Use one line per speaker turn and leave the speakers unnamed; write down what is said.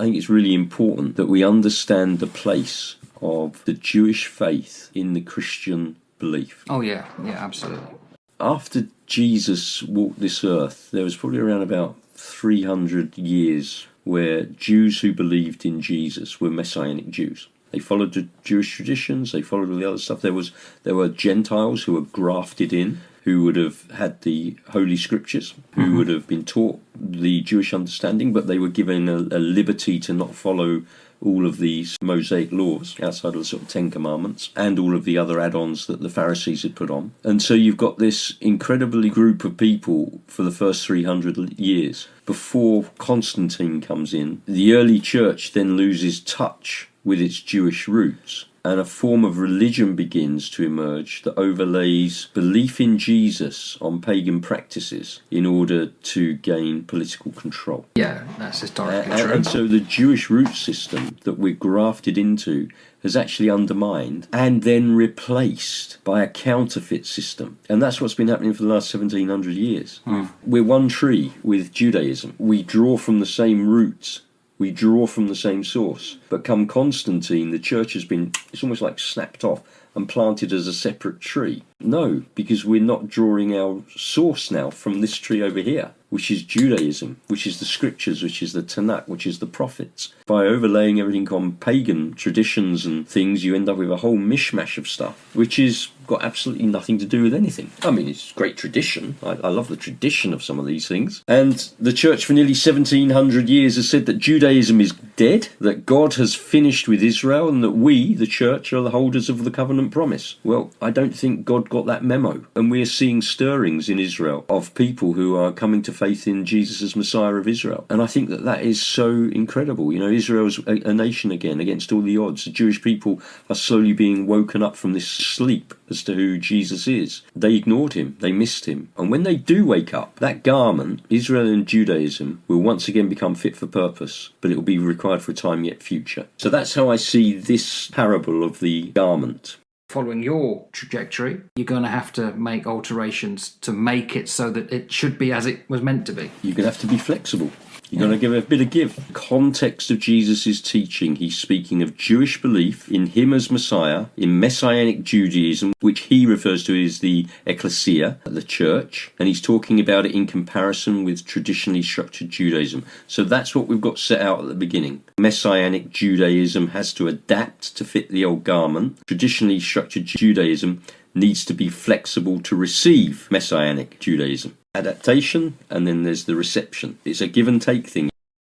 I think it's really important that we understand the place of the Jewish faith in the Christian belief.
Oh, yeah, absolutely.
After Jesus walked this earth, there was probably around about 300 years where Jews who believed in Jesus were Messianic Jews. They followed the Jewish traditions, they followed all the other stuff. There were Gentiles who were grafted in, who would have had the Holy Scriptures, who would have been taught the Jewish understanding, but they were given a liberty to not follow all of these Mosaic laws outside of the sort of Ten Commandments and all of the other add-ons that the Pharisees had put on. And so you've got this incredibly group of people for the first 300 years. Before Constantine comes in, the early church then loses touch with its Jewish roots, and a form of religion begins to emerge that overlays belief in Jesus on pagan practices in order to gain political control.
Yeah, that's historically true.
And so the Jewish root system that we're grafted into has actually undermined and then replaced by a counterfeit system. And that's what's been happening for the last 1700 years. We're one tree with Judaism. We draw from the same roots. We draw from the same source. But come Constantine, the church has been, it's almost like snapped off and planted as a separate tree. No, because we're not drawing our source now from this tree over here, which is Judaism, which is the scriptures, which is the Tanakh, which is the prophets. By overlaying everything on pagan traditions and things, you end up with a whole mishmash of stuff, which is got absolutely nothing to do with anything. I mean, it's great tradition. I love the tradition of some of these things. And the church for nearly 1700 years has said that Judaism is dead, that God has finished with Israel, and that we, the church, are the holders of the covenant promise. Well, I don't think God got that memo. And we are seeing stirrings in Israel of people who are coming to faith in Jesus as Messiah of Israel. And I think that that is so incredible. You know, Israel's a nation again against all the odds. The Jewish people are slowly being woken up from this sleep as to who Jesus is. They ignored him. They missed him. And when they do wake up, that garment, Israel and Judaism, will once again become fit for purpose, but it will be required for a time yet future. So that's how I see this parable of the garment.
Following your trajectory, you're going to have to make alterations to make it so that it should be as it was meant to be.
You're going to have to be flexible. You're going to give a bit of give. Context of Jesus' teaching, he's speaking of Jewish belief in him as Messiah, in Messianic Judaism, which he refers to as the ecclesia, the church, and he's talking about it in comparison with traditionally structured Judaism. So that's what we've got set out at the beginning. Messianic Judaism has to adapt to fit the old garment. Traditionally structured Judaism needs to be flexible to receive Messianic Judaism. Adaptation, and then there's the reception. It's a give and take thing.